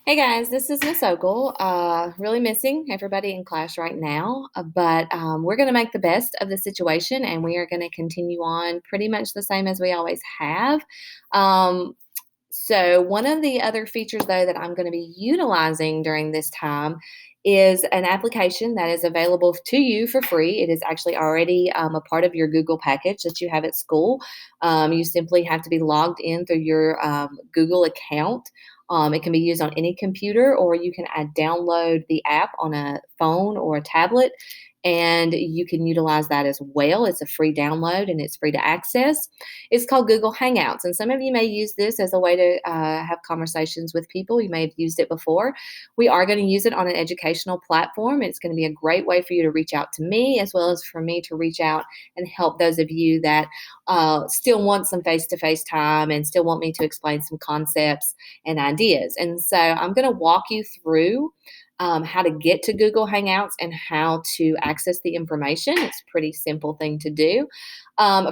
Hey guys, this is Miss Ogle. Really missing everybody in class right now, but we're going to make the best of the situation and we are going to continue on pretty much the same as we always have. Um, one of the other features, though, that I'm going to be utilizing during this time is an application that is available to you for free. It is actually already a part of your Google package that you have at school. You simply have to be logged in through your Google account. It can be used on any computer, or you can download the app on a phone or a tablet, and you can utilize that as well. It's a free download and it's free to access. It's called Google Hangouts, and some of you may use this as a way to have conversations with people. You may have used it before. We are going to use it on an educational platform. It's going to be a great way for you to reach out to me, as well as for me to reach out and help those of you that still want some face-to-face time and still want me to explain some concepts and ideas. And so I'm going to walk you through how to get to Google Hangouts and how to access the information. It's a pretty simple thing to do.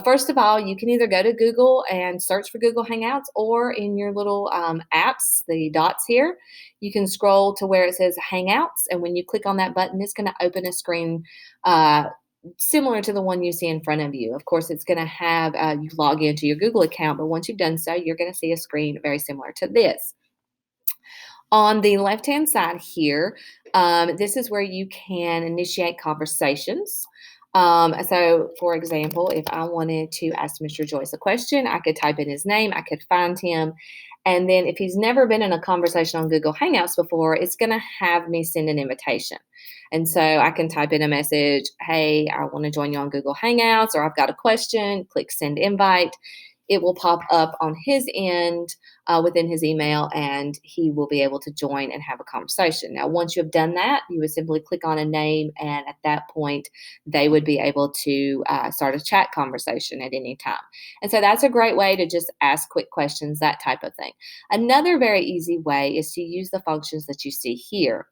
First of all, you can either go to Google and search for Google Hangouts, or in your little apps, the dots here, you can scroll to where it says Hangouts. And when you click on that button, it's going to open a screen similar to the one you see in front of you. Of course, it's going to have you log into your Google account, but once you've done so, you're going to see a screen very similar to this. On the left-hand side here, this is where you can initiate conversations. For example, if I wanted to ask Mr. Joyce a question, I could type in his name, I could find him, and then if he's never been in a conversation on Google Hangouts before, it's going to have me send an invitation. And so I can type in a message, hey, I want to join you on Google Hangouts, or I've got a question, click send invite. It will pop up on his end within his email, and he will be able to join and have a conversation. Now, once you have done that, you would simply click on a name, and at that point, they would be able to start a chat conversation at any time. And so that's a great way to just ask quick questions, that type of thing. Another very easy way is to use the functions that you see here.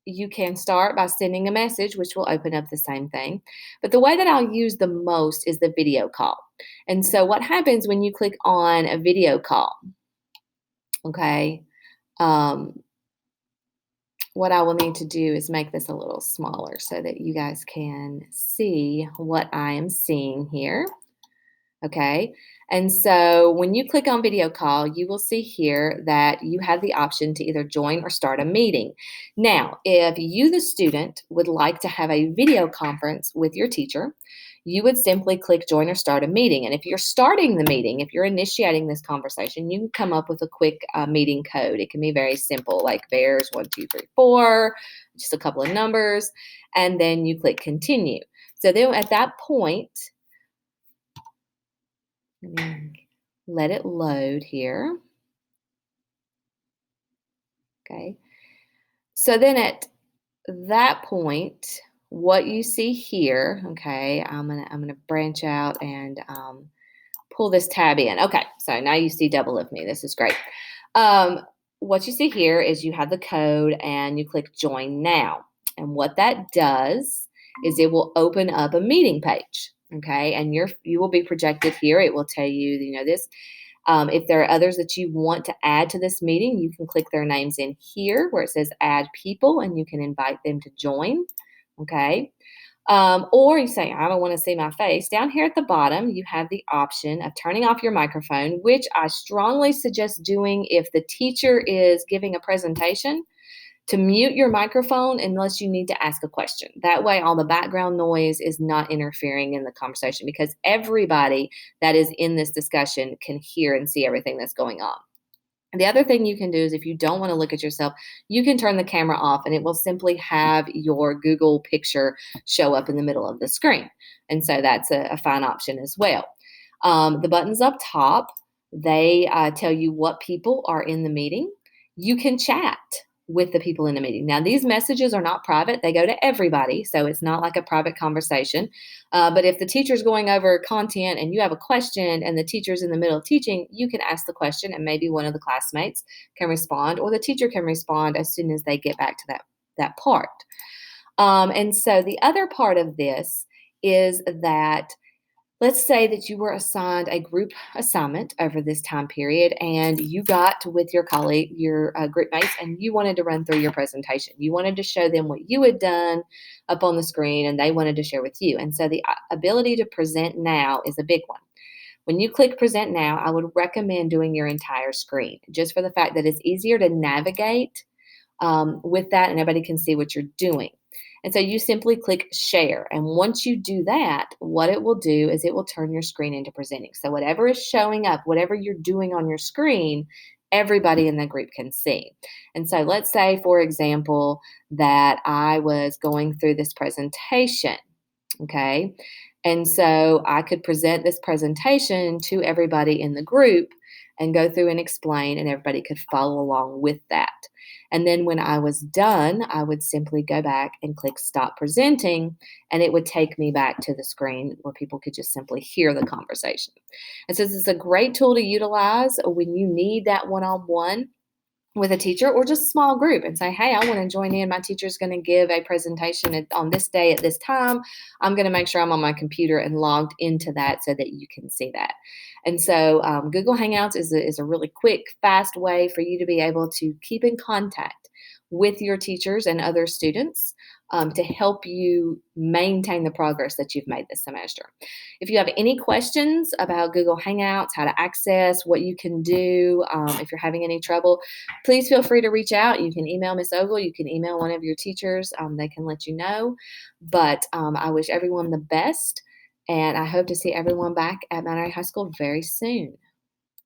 You can start by sending a message, which will open up the same thing. But the way that I'll use the most is the video call. And so what happens when you click on a video call? Okay. Um, what I will need to do is make this a little smaller so that you guys can see what I am seeing here. Okay. And so when you click on video call, you will see here that you have the option to either join or start a meeting. Now, if you, the student, would like to have a video conference with your teacher, you would simply click join or start a meeting. And if you're starting the meeting, if you're initiating this conversation, you can come up with a quick meeting code. It can be very simple, like bears 1, 2, 3, 4, just a couple of numbers, and then you click continue. So then at that point, let me let it load here. Okay. So then at that point, what you see here, okay, I'm gonna branch out and pull this tab in. Okay, so now you see double of me. This is great. Um, what you see here is you have the code and you click join now. And what that does is it will open up a meeting page. Okay, and you will be projected here. It will tell you, this. If there are others that you want to add to this meeting, you can click their names in here where it says add people, and you can invite them to join. Okay. Or you say, I don't want to see my face. Down here at the bottom, you have the option of turning off your microphone, which I strongly suggest doing if the teacher is giving a presentation, to mute your microphone unless you need to ask a question. That way, all the background noise is not interfering in the conversation, because everybody that is in this discussion can hear and see everything that's going on. The other thing you can do is, if you don't want to look at yourself, you can turn the camera off and it will simply have your Google picture show up in the middle of the screen. And so that's a fine option as well. The buttons up top, they tell you what people are in the meeting. You can chat with the people in the meeting. Now, these messages are not private. They go to everybody, so it's not like a private conversation. But if the teacher's going over content and you have a question and the teacher's in the middle of teaching, you can ask the question and maybe one of the classmates can respond, or the teacher can respond as soon as they get back to that part. And so the other part of this is that Let's say that you were assigned a group assignment over this time period and you got with your colleague, your group mates, and you wanted to run through your presentation. You wanted to show them what you had done up on the screen and they wanted to share with you. And so the ability to present now is a big one. When you click present now, I would recommend doing your entire screen just for the fact that it's easier to navigate with that and everybody can see what you're doing. And so you simply click share. And once you do that, what it will do is it will turn your screen into presenting. So whatever is showing up, whatever you're doing on your screen, everybody in the group can see. And so let's say, for example, that I was going through this presentation. Okay. And so I could present this presentation to everybody in the group and go through and explain, and everybody could follow along with that. And then when I was done, I would simply go back and click stop presenting, and it would take me back to the screen where people could just simply hear the conversation. And so this is a great tool to utilize when you need that one on one with a teacher or just a small group and say, hey, I want to join in. My teacher's going to give a presentation on this day at this time. I'm going to make sure I'm on my computer and logged into that so that you can see that. And so Google Hangouts is a really quick, fast way for you to be able to keep in contact with your teachers and other students to help you maintain the progress that you've made this semester. If you have any questions about Google Hangouts, how to access, what you can do, if you're having any trouble, please feel free to reach out. You can email Miss Ogle. You can email one of your teachers. They can let you know. But I wish everyone the best, and I hope to see everyone back at Mount Airy High School very soon.